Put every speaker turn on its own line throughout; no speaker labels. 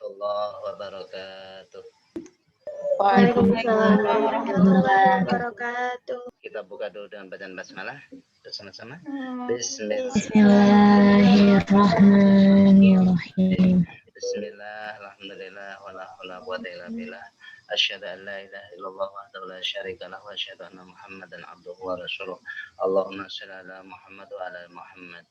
warahmatullahi wabarakatuh.
Waalaikumsalam warahmatullahi wabarakatuh.
Kita buka dulu dengan bacaan basmalah bersama-sama.
Bismillahirrahmanirrahim.
Bismillah, alhamdulillah, wala haula wala quwwata illa billah. Asyhadu an la ilaha illallah wahdahu la syarika lahu wa asyhadu anna Muhammadan abduhu wa rasuluh. Allahumma shalli ala Muhammad wa ala Muhammad.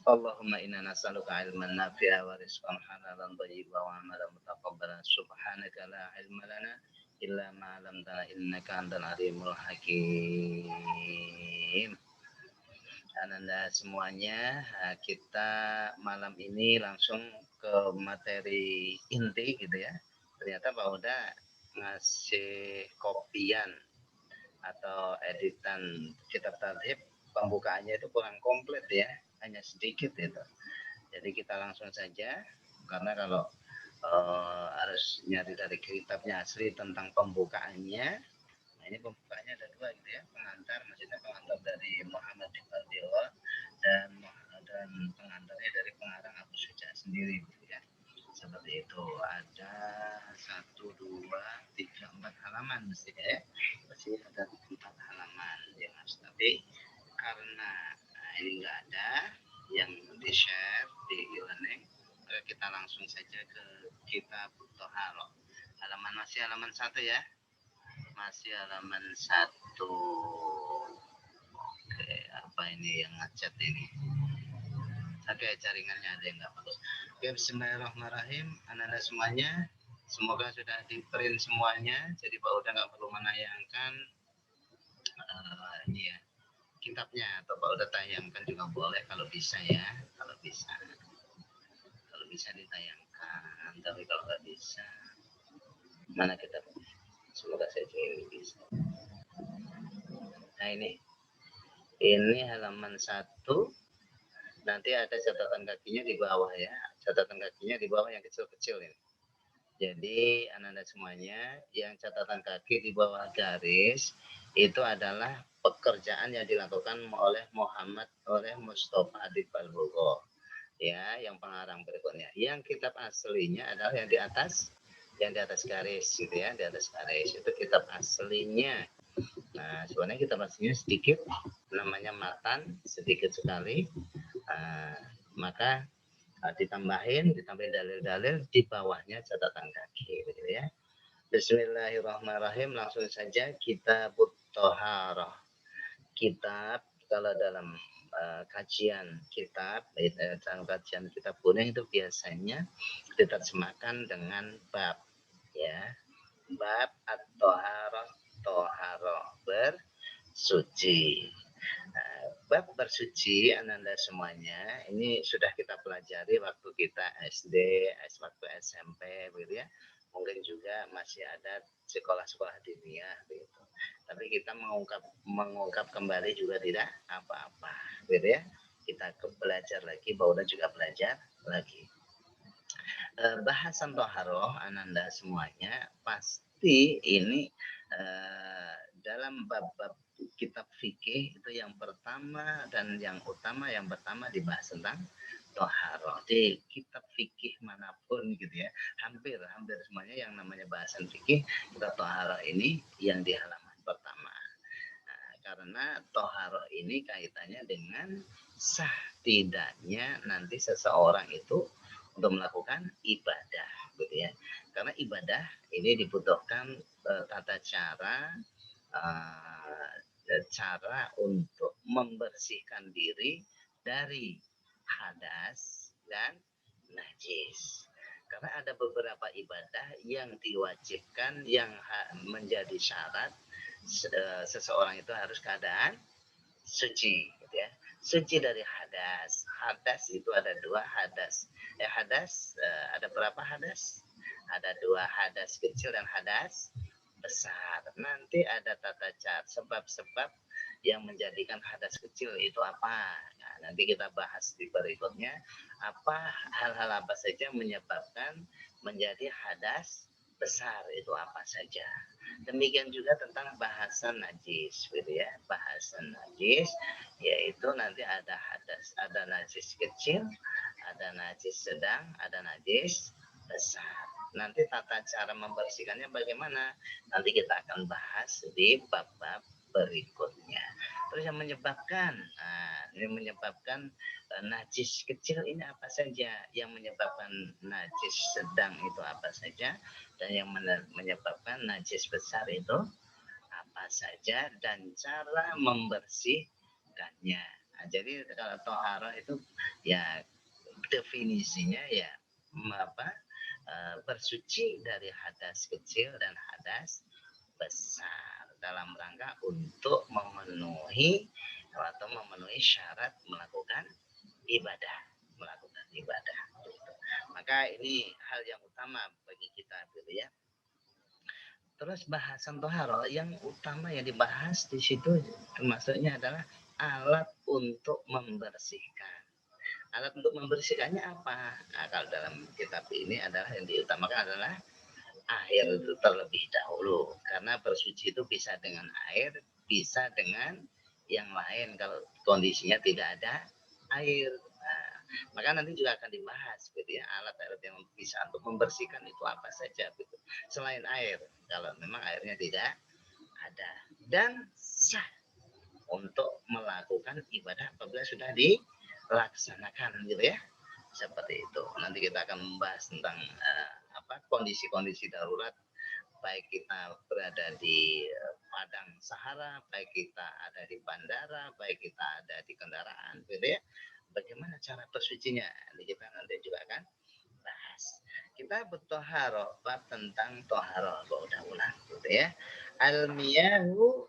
Allahumma inna nas'aluka ilman nafi'a wa rizqan halalan thayyiban wa amalan mutaqabbalan. Subhanaka la ilma lana illa ma 'allamtana innaka antal alimul hakim. Ananda semuanya, kita malam ini langsung ke materi inti gitu ya. Ternyata Pak Uda ngasih kopian atau editan kitab tarhib, pembukaannya itu kurang komplit ya, hanya sedikit itu. Jadi kita langsung saja, karena kalau harus nyari dari kitabnya asli tentang pembukaannya. Nah, ini pembukaannya ada dua gitu ya, pengantar, maksudnya pengantar dari Muhammad bin Abdullah dan pengantarnya dari pengarang Abu Syuja sendiri gitu ya. Seperti itu, ada 1, 2, 3, 4 halaman mestinya ya. Pasti ada 4 halaman ya Mas. Tapi karena ini enggak ada yang di-share di e-learning, kita langsung saja ke kitab Thaharah. Masih halaman 1 ya. Masih halaman 1. Oke, apa ini yang ngechat ini? Oke, jaringannya ada yang nggak bagus. Oke, bismillahirrahmanirrahim. Anda semuanya, semoga sudah di print semuanya. Jadi Pak Uda nggak perlu menayangkan ini ya, kitabnya, atau Pak Uda tayangkan juga boleh kalau bisa ya, kalau bisa ditayangkan. Tapi kalau nggak bisa, mana kitabnya? Semoga saja ini bisa. Nah ini halaman 1. Nanti ada catatan kakinya di bawah ya. Catatan kakinya di bawah yang kecil-kecil ini. Jadi Anda semuanya, yang catatan kaki di bawah garis itu adalah pekerjaan yang dilakukan oleh Mustafa Adib Al-Bugho. Ya, yang pengarang berikutnya. Yang kitab aslinya adalah yang di atas garis gitu ya, di atas garis itu kitab aslinya. Nah, sebenarnya kitab aslinya sedikit, namanya matan, sedikit sekali. Maka ditambahin dalil-dalil di bawahnya catatan kaki gitu ya. Bismillahirrahmanirrahim, langsung saja kita Thaharah. Kitab kalau dalam kajian kitab, dalam kajian kitab kuning itu biasanya diterjemahkan dengan bab ya, bab at-thaharah, bersuci. Bab bersuci Anda semuanya ini sudah kita pelajari waktu kita SD, waktu SMP gitu ya. Mungkin juga masih ada sekolah-sekolah diniyah gitu. Tapi kita mengungkap kembali juga tidak apa-apa gitu ya. Kita belajar lagi, Bauda juga belajar lagi. Bahasan Thaharah Ananda semuanya pasti ini dalam bab-bab kitab fikih itu yang pertama dan yang utama, yang pertama dibahas tentang Thaharah. Di kitab fikih manapun gitu ya, hampir semuanya yang namanya bahasan fikih, kitab Thaharah ini yang di halaman pertama. Nah, karena Thaharah ini kaitannya dengan sah tidaknya nanti seseorang itu untuk melakukan ibadah gitu ya. Karena ibadah ini dibutuhkan tata cara untuk membersihkan diri dari hadas dan najis. Karena ada beberapa ibadah yang diwajibkan, yang menjadi syarat seseorang itu harus keadaan suci gitu ya. Suci dari hadas. Hadas itu ada 2 hadas. Ada berapa hadas? Ada 2 hadas kecil dan hadas besar. Nanti ada tata cara sebab-sebab yang menjadikan hadas kecil itu apa. Nah, nanti kita bahas di berikutnya apa hal-hal apa saja menyebabkan menjadi hadas besar itu apa saja. Demikian juga tentang bahasan najis gitu ya. Bahasan najis yaitu nanti ada hadas, ada najis kecil, ada najis sedang, ada najis besar. Nanti tata cara membersihkannya bagaimana? Nanti kita akan bahas di bab-bab berikutnya. Terus yang menyebabkan, ini menyebabkan najis kecil ini apa saja? Yang menyebabkan najis sedang itu apa saja? Dan yang menyebabkan najis besar itu apa saja? Dan cara membersihkannya. Nah, jadi kalau toharoh itu ya definisinya ya bersuci dari hadas kecil dan hadas besar dalam rangka untuk memenuhi syarat melakukan ibadah. Maka ini hal yang utama bagi kita gitu ya. Terus bahasan toharo yang utama yang dibahas di situ termasuknya adalah alat untuk membersihkan. Alat untuk membersihkannya apa? Nah, kalau dalam kitab ini adalah yang diutamakan adalah air itu terlebih dahulu. Karena bersuci itu bisa dengan air, bisa dengan yang lain kalau kondisinya tidak ada air. Nah, maka nanti juga akan dibahas gitu ya, alat-alat yang bisa untuk membersihkan itu apa saja gitu. Selain air, kalau memang airnya tidak ada. Dan sah untuk melakukan ibadah apabila sudah dilaksanakan gitu ya. Seperti itu. Nanti kita akan membahas tentang kondisi-kondisi darurat, baik kita berada di padang Sahara, baik kita ada di bandara, baik kita ada di kendaraan gitu ya. Bagaimana cara bersucinya? Kita nanti juga akan bahas. Kita bertoharo, bab tentang toharo, udah ulang gitu ya. Al-miyahu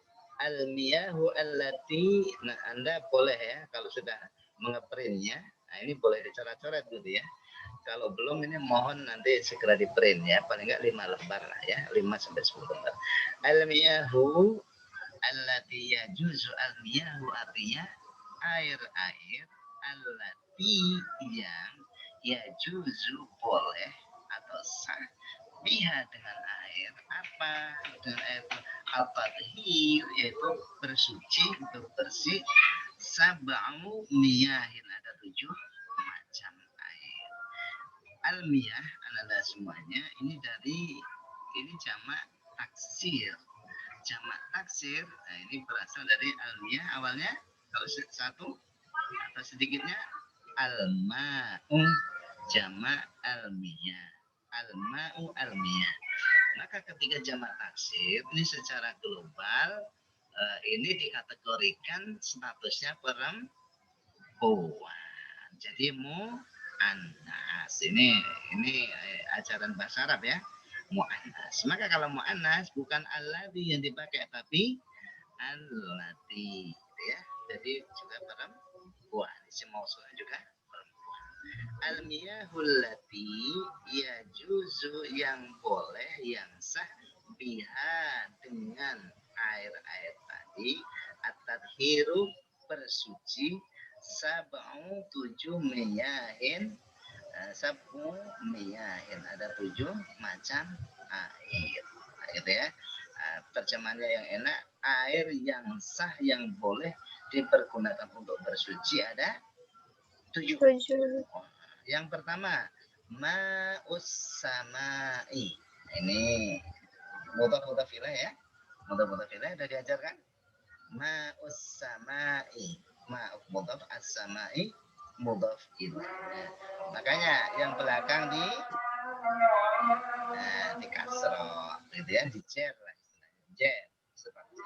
allati, nah Anda boleh ya kalau sudah mengeprintnya, nah ini boleh dicoret-coret gitu ya. Kalau belum ini mohon nanti segera di print ya, paling enggak 5 lembar lah ya, 5 sampai 10 lembar. Al-miyahu allati yajuzu, al-miyahu artinya air-air allati yang yajuzu boleh atau sah biha dengan air apa? Dengan air al-tathhir yaitu bersuci untuk bersih, sab'u miyahin ada 7 macam air. Al-miyah adalah semuanya ini jamak taksir. Jamak taksir, nah ini berasal dari al-miyah, awalnya kalau satu atau sedikitnya al-ma'u, jamak al-miyah. Al-ma'u al-miyah. Maka ketika jamak taksir ini secara global ini dikategorikan statusnya perempuan. Jadi mu'annas. Ini ajaran bahasa Arab ya. Mu'annas. Maka kalau mu'annas bukan alladhi yang dipakai tapi allati ya. Jadi juga perempuan. Isim mausulnya juga perempuan. Al-miyahul lati yajuzu yang boleh yang sah biha dengan air-air tadi at-tadhiru bersuci sab'u 7 miyahin ada 7 macam air gitu ya. Terjemahannya yang enak, air yang sah yang boleh dipergunakan untuk bersuci ada 7. Yang pertama ma'us samai, ini mudhaf ilaih ya, mudhaf ilaih sudah diajarkan. Ma'us samai, ma'uf mudhaf, as-samai mudhaf ilaih. Makanya yang belakang di kasroh gitu ya, di jer seperti.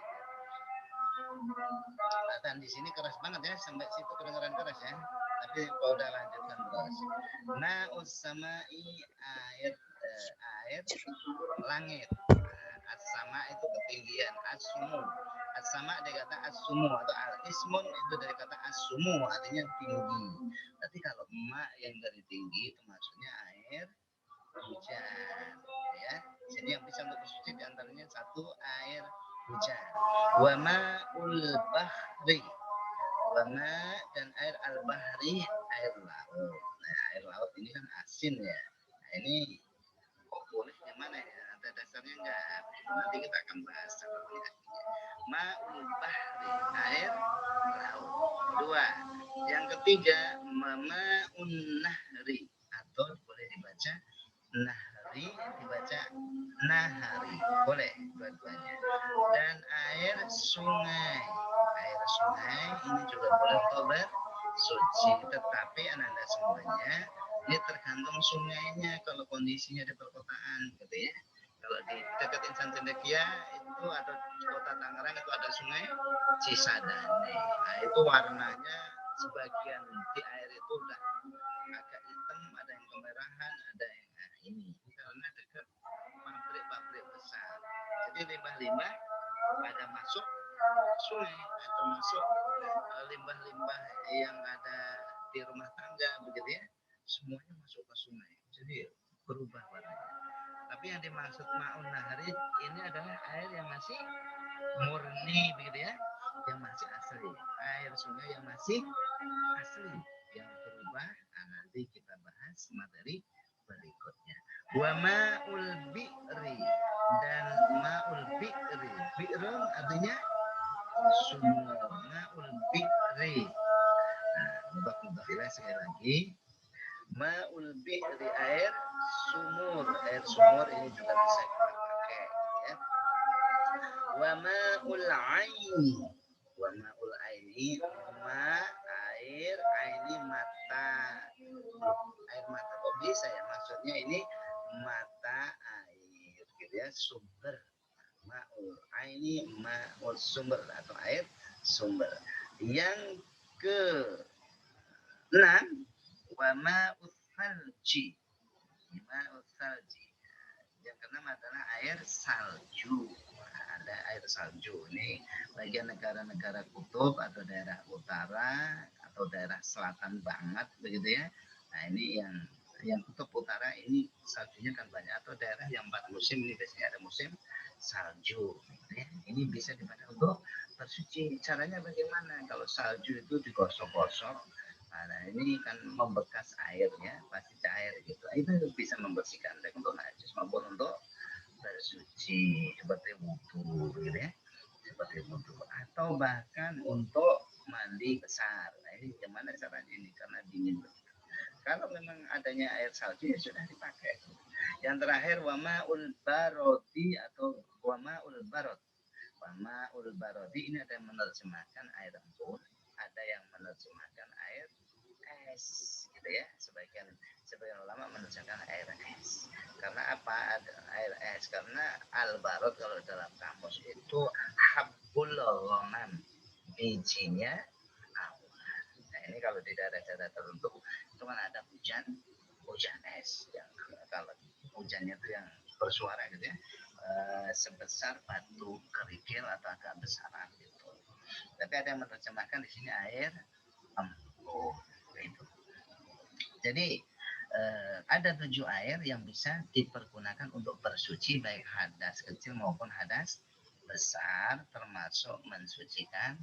Dan di sini keras banget ya, sampai situ kedengaran keras ya. Tapi kalau udah lanjutkan terus. Ma'us samai, air langit. As-sama itu ketinggian, as-sumu. As-sama dari kata as-sumu atau al-ismun itu dari kata as-sumu artinya tinggi. Tapi kalau ma yang dari tinggi itu maksudnya air hujan ya. Jadi yang bisa untuk bersuci diantaranya satu air hujan. Wa ma'ul bahri. Wa ma dan air al-bahri, air laut. Nah, air laut ini kan asin ya. Nah, ini kok boleh gimana ya? Ada dasarnya enggak? Nanti kita akan bahas. ma'ul bahri, air laut. Dua. Yang ketiga, ma'un nahri, atau boleh dibaca nahri, dibaca nahari, boleh dua-duanya. Dan air sungai, ini juga boleh untuk bersuci, tetapi anak-anak semuanya ini tergantung sungainya. Kalau kondisinya di perkotaan gitu ya, kalau di dekat Insan Cendekia itu ada kota Tangerang, itu ada sungai Cisadane. Nah, itu warnanya sebagian di air itu udah agak hitam, ada yang kemerahan, ada yang ini karena dekat pabrik-pabrik besar. Jadi limbah-limbah pada masuk sungai, atau masuk limbah-limbah yang ada di rumah tangga begitu ya, semuanya masuk ke sungai. Jadi berubah warnanya. Tapi yang dimaksud ma'un nahari ini adalah air yang masih murni begitu ya, yang masih asli, air sungai yang masih asli. Yang berubah nanti kita bahas materi berikutnya. Wa ma'ul bi'ri, dan ma'ul bi'ri, bi'run artinya sumur, ma'ul bi'ri. Nah, mubah sekali lagi. Ma'ul bi'ri, air sumur. Air sumur ini juga bisa kita pakai ya. Wa ma'ul aini, wa ma'ul aini, ma air, aini mata. Air mata kok bisa ya, maksudnya ini mata air gitu ya, sumber. Ma'ul aini, ma'ul sumber, atau air sumber. Yang ke 6, wa ma'ul salji, ma'ul salji. Yang keenam adalah air salju. Ada air salju ini bagian negara-negara kutub atau daerah utara atau daerah selatan banget begitu ya. Nah, ini yang kutub utara ini saljunya kan banyak, atau daerah yang 4 musim ini biasanya ada musim salju. Ya. Ini bisa dipakai untuk bersuci. Caranya bagaimana? Kalau salju itu digosok-gosok, nah ini kan membekas airnya, pasti cair gitu. Itu bisa membersihkan baik untuk najis maupun untuk bersuci seperti wudhu gitu ya, seperti wudhu, atau bahkan untuk mandi besar. Nah ini gimana caranya ini, karena dingin begitu. Kalau memang adanya air salju ya sudah dipakai. Yang terakhir wama'ul barodi atau wama'ul barod. Wama'ul barodi ini ada yang menerjemahkan air embun, ada yang menerjemahkan air es gitu ya. Sebagian ulama menerjemahkan air es. Karena apa? Ada air es karena al-barod kalau dalam kamus itu habbul ghamam, bijinya awan. Nah, ini kalau di daerah-daerah tertentu itu kan ada hujan es yang kalau hujannya itu yang bersuara gitu ya, sebesar batu kerikil atau agak besaran gitu. Tapi ada yang menerjemahkan di sini air embun gitu. Jadi ada 7 air yang bisa dipergunakan untuk bersuci baik hadas kecil maupun hadas besar, termasuk mensucikan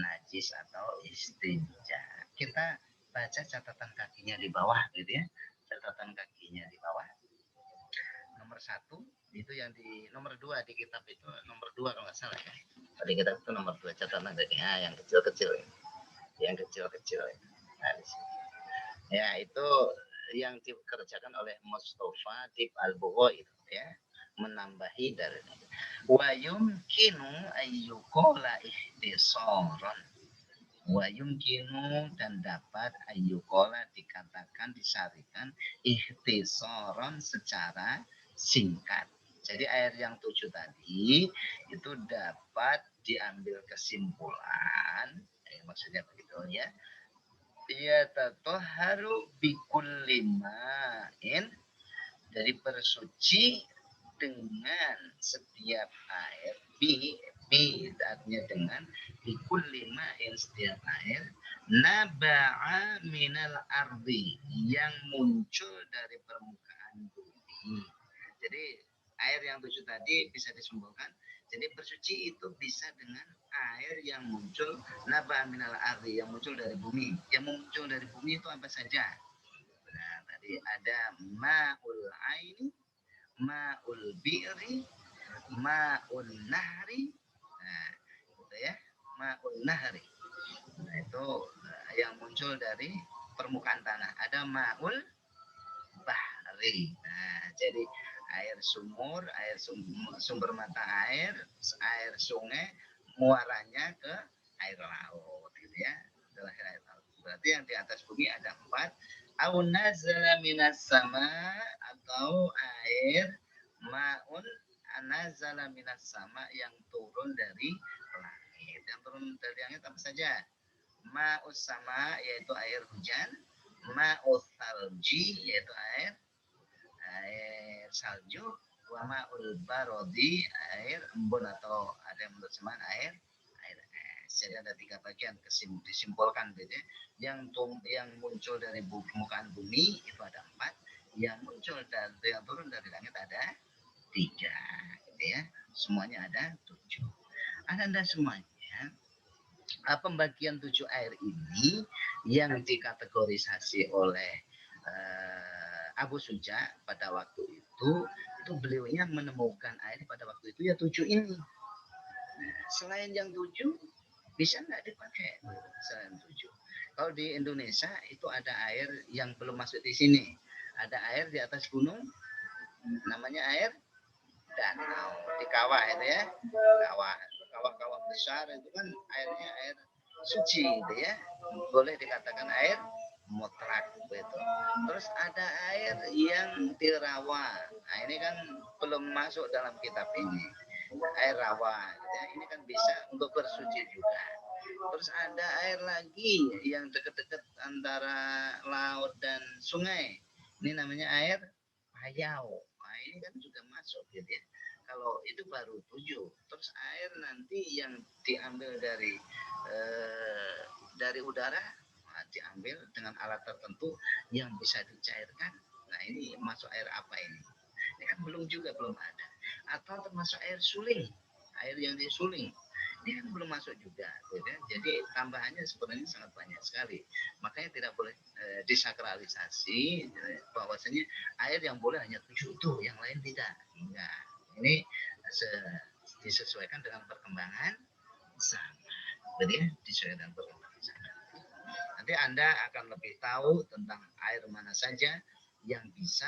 najis atau istinja. Kita baca catatan kakinya di bawah gitu ya. Catatan kakinya di bawah. Nomor 1 itu yang di nomor 2 di kitab itu, nomor 2 kalau nggak salah ya. Di kitab itu nomor 2 catatan kakinya yang kecil-kecil. Yang kecil-kecil. Nah, di sini. Ya, itu yang dikerjakan oleh Mustafa Dib Al-Bughawi itu ya, menambahi dari wa yumkinu ayyuqala ikhtisaran, wa yumkinu, dan dapat ayyuqala dikatakan disarikan ikhtisaran secara singkat. Jadi air yang 7 tadi itu dapat diambil kesimpulan, maksudnya begitu ya. Ia tatahharu bikulli ma'in, dari bersuci dengan setiap air, bi artinya dengan, bikulli ma'in, setiap air, naba'a minal ardi, yang muncul dari permukaan bumi. Jadi air yang 7 tadi bisa disimpulkan, jadi bersuci itu bisa dengan air yang muncul naba minal ardi, yang muncul dari bumi. Yang muncul dari bumi itu apa saja? Nah, tadi ada ma'ul aini, ma'ul bi'ri, ma'ul nahri. Nah, ya, ma'un nahri. Nah, itu yang muncul dari permukaan tanah. Ada ma'ul bahri. Nah, jadi air sumur, sumber mata air, air sungai, muaranya ke air laut, gitu ya. Air laut. Berarti yang di atas bumi ada 4. Au nazala minas sama, atau air ma'un nazala minas sama, yang turun dari langit. Yang turun dari langit apa saja? Ma'us sama, yaitu air hujan. Ma'us salji, yaitu air salju. Wa ma'ul barodi, air embun, atau ada yang menurut air es. Jadi ada 3 bagian disimpulkan gitu ya. Yang muncul dari permukaan bumi itu ada 4. Yang muncul dari yang turun dari langit ada 3, gitu ya. Semuanya ada 7. Anda semuanya, pembagian 7 air ini yang dikategorisasi oleh Abu Suja pada waktu itu beliaunya menemukan air pada waktu itu ya 7 ini. Selain yang 7 bisa nggak dipakai selain 7. Kalau di Indonesia itu ada air yang belum masuk di sini. Ada air di atas gunung, namanya air danau, di kawah itu ya. Kawah-kawah besar itu kan airnya air suci gitu ya. Boleh dikatakan air mutlak begitu. Terus ada air yang di rawa. Nah, ini kan belum masuk dalam kitab ini. Air rawa gitu ya. Ini kan bisa untuk bersuci juga. Terus ada air lagi yang dekat-dekat antara laut dan sungai. Ini namanya air payau. Nah, ini kan juga masuk gitu ya. Kalau itu baru 7. Terus air nanti yang diambil dari udara, diambil dengan alat tertentu yang bisa dicairkan. Nah, ini masuk air apa ini? Ini kan belum ada. Atau termasuk air suling, air yang disuling. Ini kan belum masuk juga, gitu ya. Jadi tambahannya sebenarnya sangat banyak sekali. Makanya tidak boleh disakralisasi bahwasanya air yang boleh hanya 7 itu, yang lain tidak. Enggak. Ini disesuaikan dengan perkembangan zaman. Jadi disesuaikan dengan perkembangan zaman. Nanti Anda akan lebih tahu tentang air mana saja yang bisa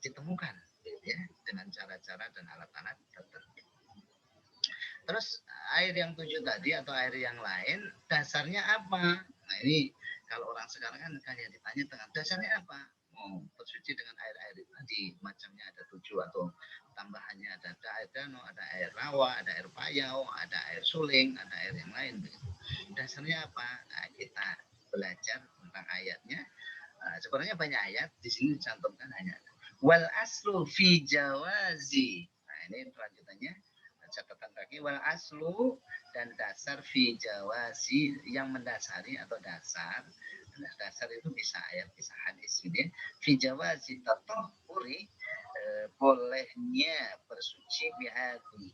ditemukan, gitu ya, dengan cara-cara dan alat-alat tertentu. Terus air yang 7 tadi atau air yang lain dasarnya apa? Nah, ini kalau orang sekarang kan kalian ditanya tentang dasarnya apa? Bersuci dengan air-air tadi, macamnya ada 7 atau tambahannya ada air danau, ada air rawa, ada air payau, ada air suling, ada air yang lain begitu. Dasarnya apa? Nah, kita belajar tentang ayatnya. Sebenarnya banyak ayat, di sini dicantumkan hanya wal aslu fi jawazi. Nah, ini lanjutannya, catatan kaki, wal aslu, dan dasar fi jawazi, yang mendasari atau dasar itu bisa ayat, bisa hadis gitu ya. Fi jawazi tatahuri, bolehnya bersuci bihadhil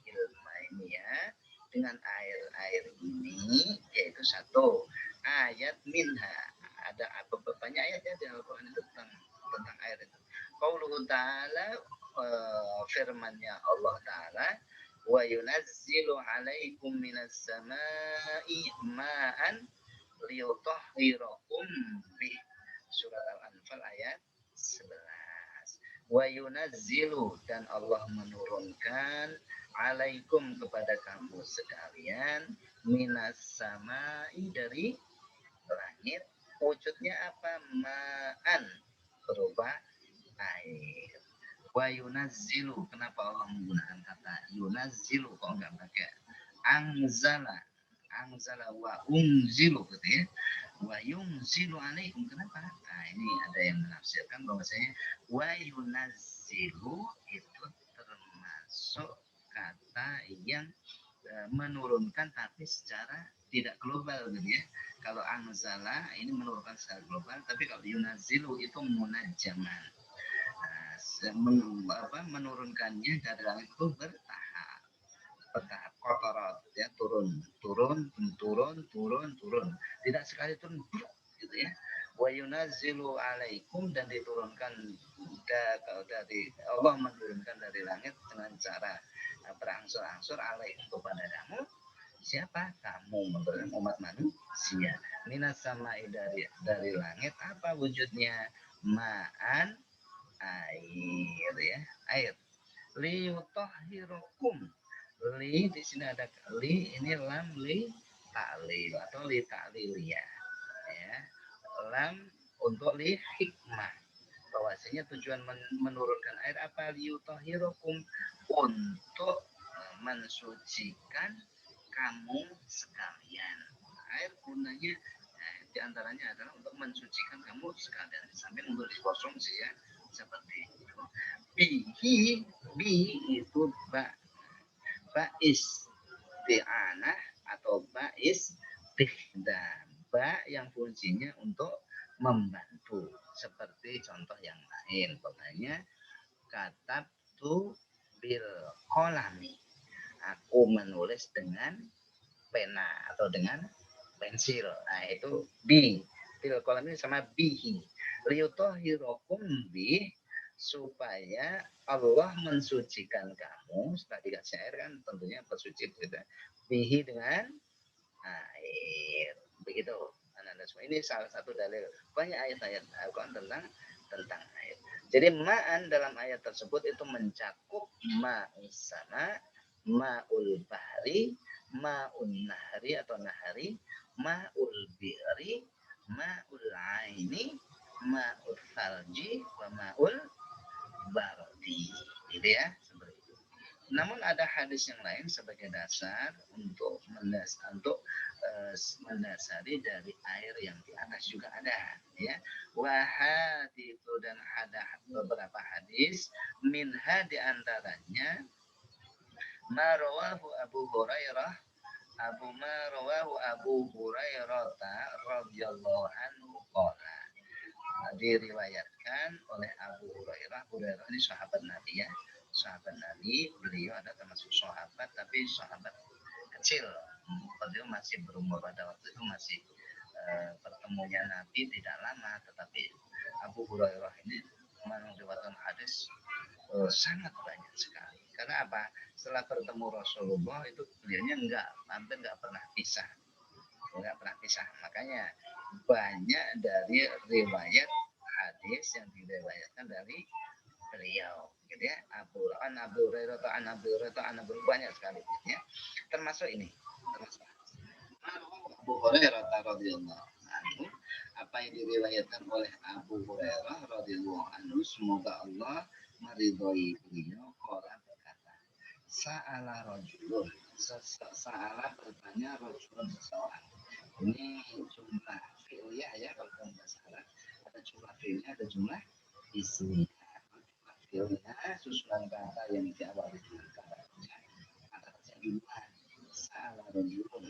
ya, dengan air ini, yaitu 1 ayat minha. Ada banyak ayat ya di Al-Quran itu tentang air itu. Qauluhu ta'ala, firmannya Allah Ta'ala, wa yunazzilu alaikum minas sama'i ma'an liyutahhirakum bih. Surat Al-Anfal ayat 11. Wa yunazzilu, dan Allah menurunkan, alaikum, kepada kamu sekalian, minas sama'i, dari langit. Wujudnya apa? Ma'an, berupa air. Wa yunazzilu, kenapa Allah menggunakan kata yunazzilu, kok enggak pakai anzala wa unzilu gitu ya. Wa yunzilu alaikum, kenapa? Nah, ini ada yang menafsirkan bahwasanya wa yunazzilu itu termasuk kata yang menurunkan tapi secara tidak global gitu ya. Kalau anzala ini menurunkan secara global, tapi kalau yunazilu itu munajjaman. Menurunkannya dari langit itu bertahap kotorat ya, turun, tidak sekali turun gitu ya. Wa yunazzilu alaikum, dan diturunkan dari Allah, menurunkan dari langit dengan cara berangsur-angsur alaikum kepada kamu, Siapa? Kamu, umat manusia. Minas samai dari langit, apa wujudnya? Ma'an, air ya, air. Liyutahhirukum. Li di sini ada li, ini lam li ta'lil atau li ta'liliyah ya. Lam untuk li hikmah, bahwasanya tujuan menurunkan air apa? Liyutahhirukum, untuk mensucikan kamu sekalian. Air gunanya diantaranya adalah untuk mensucikan kamu sekalian, sampai untuk dikonsumsi ya, seperti itu. Bihi, bi itu ba isti'anah atau ba istihdam, ba yang fungsinya untuk membantu, seperti contoh yang lain, pokoknya katab tu bil kolami, aku menulis dengan pena atau dengan pensil. Nah itu bi, bil kolami sama bihi. Liyutahhirukum bi, supaya Allah mensucikan kamu. Setelah dikasih air kan tentunya bersuci gitu. Bihi dengan air. Begitu. Anak-anak semua, ini salah satu dalil banyak ayat-ayat Al-Quran tentang air. Jadi ma'an dalam ayat tersebut itu mencakup ma'us sama, ma'ul bahri, ma'un nahari atau nahari, ma'ul bi'ri, ma'ul aini, ma'ul salji, wa ma'ul bardi. Gitu ya, seperti itu. Namun ada hadis yang lain sebagai dasar untuk mendasari dari air yang di atas juga ada ya. Wahad itu, dan ada beberapa hadis, minha diantaranya Marwahu Abu Hurairah, Abu Hurairah radhiyallahu anhu qala, diriwayatkan oleh Abu Hurairah. Hurairah ini sahabat Nabi ya, sahabat Nabi. Beliau ada termasuk sahabat, tapi sahabat kecil. Beliau masih berumur pada waktu itu, masih pertemuannya Nabi tidak lama, tetapi Abu Hurairah ini meriwayatkan hadis sangat banyak sekali. Karena apa? Setelah bertemu Rasulullah itu beliaunya hampir nggak pernah pisah, Makanya banyak dari riwayat hadis yang diriwayatkan dari beliau, gitu ya. Abu Hurairah banyak sekali, gitu ya. Termasuk ini, Abu Hurairah radhiyallahu anhu, apa yang diriwayatkan oleh Abu Hurairah radhiyallahu anhu, semoga Allah meridhoi beliau, qala berkata, sa'ala rajulun, sa'ala bertanya rajulun, seseorang. Ini jumlah fi'liyah ya, kalau dalam bahasa Arab ada jumlah fi'liyah, ada jumlah ismiyah. Fi'liyah susunan kata yang diawali dengan kata jumlah, sa'ala rajulun.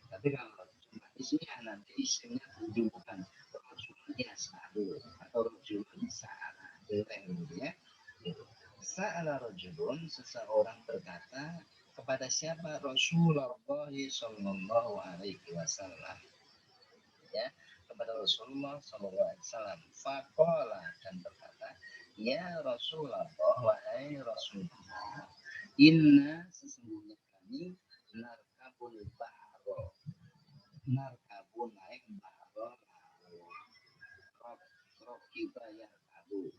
Tapi kalau jumlah ismiyah, nanti isimnya menunjukkan rajulnya sa'alu atau rajulnya sa'ala, gitu ya. Sa'ala rajulun, seseorang berkata kepada siapa? Rasulullah sallallahu alaihi wasallam ya, kepada Rasulullah sallallahu alaihi wasallam. Faqala, dan berkata, ya Rasulullah, wahai Rasulullah, inna, sesungguhnya kami, narkabul bahro, narkabun naik bahro, rokiba yarkabu,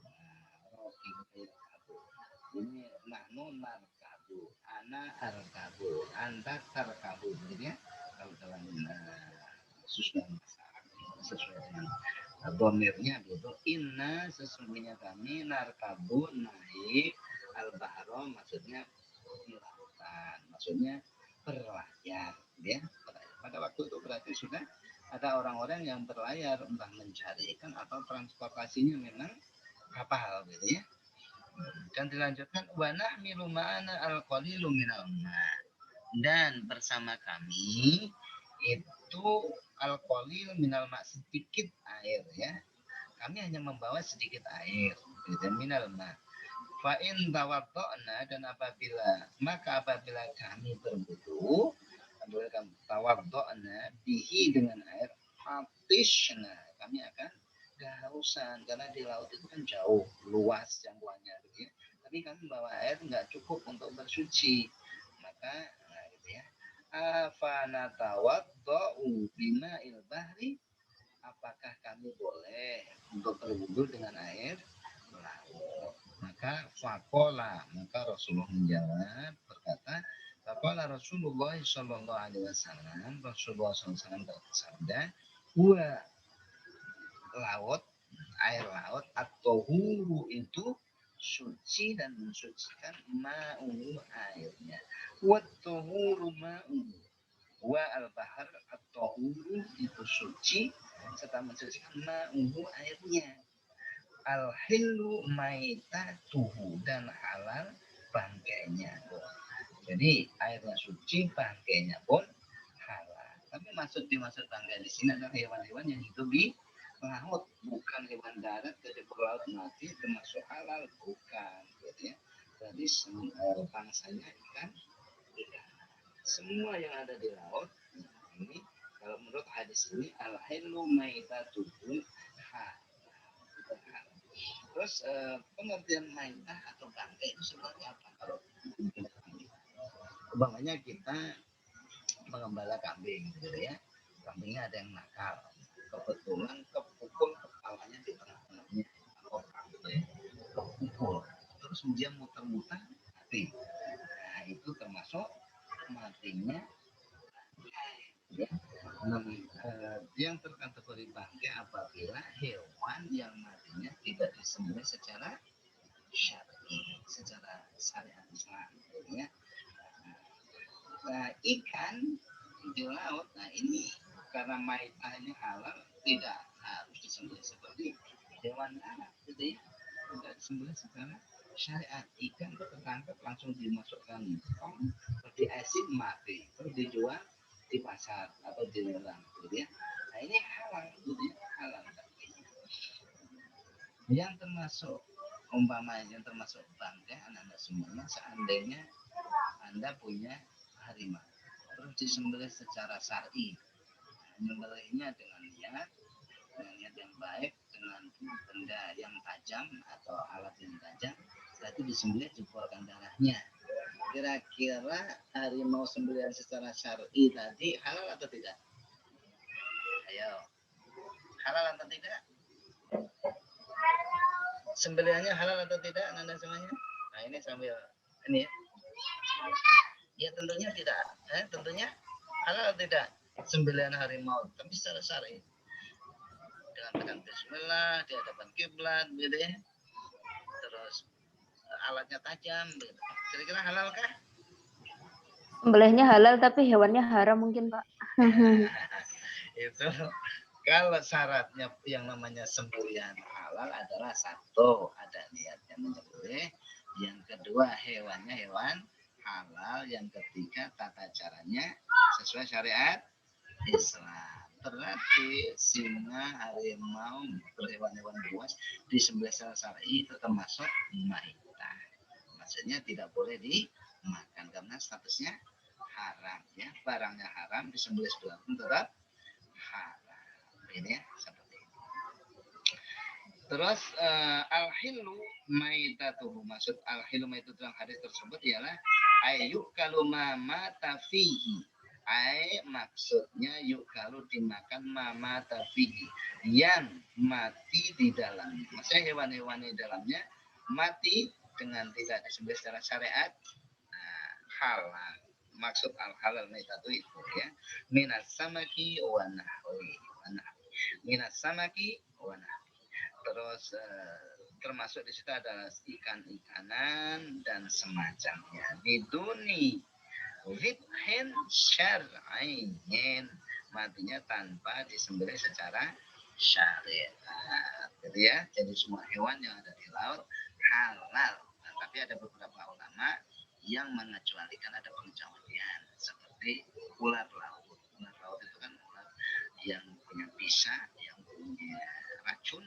rokiba yarkabu. Ini nahnu narkabu, ana arkabu, anta tarkabu, gitu ya. Kalau dalam susunan sesuai dengan domirnya begitu. Inna, sesungguhnya kami, narkabu naik al-bahro, maksudnya di lautan, maksudnya berlayar ya. Pada waktu itu berarti sudah ada orang-orang yang berlayar, entah mencari ikan atau transportasinya memang kapal, gitu ya. Dan dilanjutkan, wa nahmilu ma'ana al-qalilu minal ma', dan bersama kami itu al-qalil minal ma', sedikit air ya. Kami hanya membawa sedikit air, gitu, minal ma'. Fa in tawaddo'na, dan apabila kami berwudu, tawaddo'na bihi, dengan air, fatishna, kami akan kehausan, karena di laut itu kan jauh, luas jangkauannya, gitu ya. Tapi kami bawa air nggak cukup untuk bersuci, maka gitu ya. afanatawadda'u bima'il bahri, apakah kami boleh untuk berwudu dengan air laut? Maka faqala, maka Rasulullah menjawab berkata, faqala Rasulullah sallallahu alaihi wasallam, Rasulullah SAW bersabda, huwa laut, air laut atau huru itu suci dan mensucikan ma'uhu airnya. Wa tuhuru ma'uhu. Wa al-bahar atau huru itu suci serta mensucikan ma'uhu airnya. Al-hillu maitatuhu dan halal bangkainya. Jadi airnya suci, bangkainya pun halal. Tapi dimaksud bangkai di sini adalah hewan-hewan yang hidup di laut, bukan hewan darat. Jadi berlaut mati termasuk halal, bukan, gitu ya. Jadi bangsanya ikan. Semua yang ada di laut ini, kalau menurut hadis ini, al-hillu maitatuhu halal. Terus pengertian maitah atau bangkai itu sebenarnya apa? Kalau umpamanya kita mengembala kambing, gitu ya. Kambingnya ada yang nakal, kebetulan kepukul kepalanya di tengah-tengahnya orang, gitu ya. Kepukul, terus dia muter-muter mati. Nah, itu termasuk matinya. Ya. Yang terkategori bangkai apabila hewan yang matinya tidak disembelih secara syar'i, secara syariat Islam, ya. Nah, ikan di laut, nah ini karena maitahnya halal, tidak harus disembelih seperti hewan darat, gitu ya. Tidak disembelih secara syariat. Ikan itu tertangkap langsung dimasukkan tong, di asin mati, terus dijual di pasar atau di lelang, gitu ya. Nah ini halal, gitu ya, halal. Yang termasuk umpamanya, yang termasuk bangkai anak-anak semuanya, seandainya Anda punya harimau, terus disembelih secara syar'i, menyembelihnya dengan niat yang baik, dengan benda yang tajam atau alat yang tajam, berarti disembelih dikeluarkan darahnya. Kira-kira harimau sembelihan secara syar'i tadi halal atau tidak? Ayo, halal atau tidak? Sembelihannya halal atau tidak, Anda semuanya? Nah ini sambil ini ya. Ya tentunya tidak. Tentunya halal atau tidak sembelihan harimau, tapi secara syar'i. Dengan tekan bismillah di hadapan kiblat, gitu ya. Terus alatnya tajam, gitu. Kira-kira halal kah?
Sembelihnya halal tapi hewannya haram mungkin, Pak.
Itu kalau syaratnya yang namanya sembelihan halal adalah satu, ada niatnya menyembelih, yang kedua hewannya hewan halal, yang ketiga tata caranya sesuai syariat Islam. Berarti singa, harimau, hewan-hewan buas disembelih secara syar'i itu termasuk maitah. Maksudnya tidak boleh dimakan karena statusnya haram, ya. Barangnya haram, disembelih sebelah pun tetap haram. Ini ya, seperti ini. Terus al-hillu maitatuhu, maksud al-hillu maitatuhu dalam hadis tersebut ialah ayyuk kaluma mata fihi. Maksudnya yuk kalau dimakan mama tafihi, yang mati di dalamnya. Maksudnya hewan-hewan di dalamnya mati dengan tidak disembelih secara syariat, halal. Maksud al-halal maitatu itu ya, minas samaki wa nahwi, minas samaki wa nahwi. Terus termasuk di situ adalah ikan-ikanan dan semacamnya. Biduni Ridhen syar'in, matinya tanpa disembelih secara syariat, gitu ya. Jadi semua hewan yang ada di laut halal. Nah, tapi ada beberapa ulama yang mengecualikan, ada pengecualian seperti ular laut. Ular laut itu kan ular yang punya bisa, yang punya racun,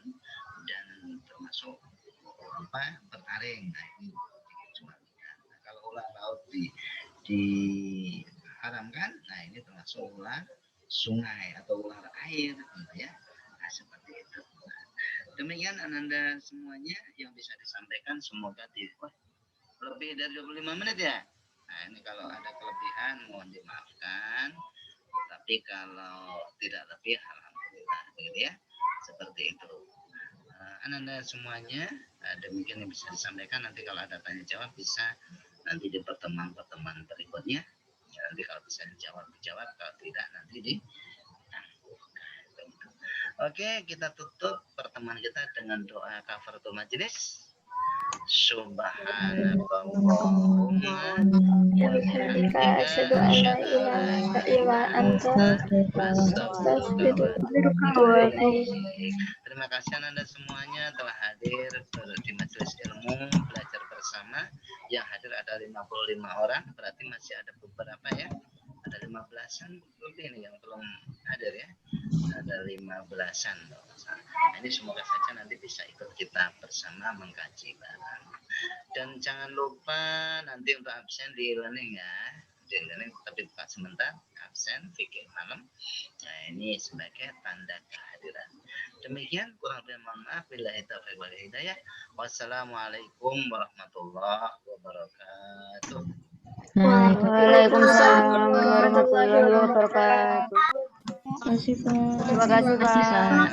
dan termasuk bertaring. Nah ini dikecualikan. Nah, kalau ular laut diharamkan, nah ini termasuk ular sungai atau ular air, gitu ya. Nah seperti itu. Demikian Ananda semuanya yang bisa disampaikan, semoga lebih dari 25 menit ya. Nah, ini kalau ada kelebihan mohon dimaafkan, tapi kalau tidak lebih alhamdulillah, begitu ya. Seperti itu. Anda semuanya, demikian yang bisa disampaikan. Nanti kalau ada tanya jawab bisa nanti di pertemuan-pertemuan berikutnya. Ya, nanti kalau bisa dijawab, kalau tidak nanti ditangguhkan. Oke, kita tutup pertemuan kita dengan doa kafaratul majelis. Subhanakallahumma wa bihamdika asyhadu an la ilaha illa anta astaghfiruka wa atubu ilaik. Terima kasih Anda semuanya telah hadir di majelis ilmu belajar bersama. Yang hadir ada 55 orang, berarti masih ada beberapa ya. Ada 15-an lebih ini yang belum hadir ya. Ada 15-an. Nah, ini semoga saja nanti bisa ikut kita bersama mengkaji bareng. Dan jangan lupa nanti untuk absen di e-learning ya. Di e-learning tapi buka sebentar, absen fikir malam. Nah, ini sebagai tanda kehadiran. Demikian, kurang lebih mohon maaf. Billahi taufiq wal hidayah. Wassalamualaikum warahmatullahi wabarakatuh.
Waalaikumsalam warahmatullahi wabarakatuh.
Terima kasih, Pak.
Terima kasih, Pak.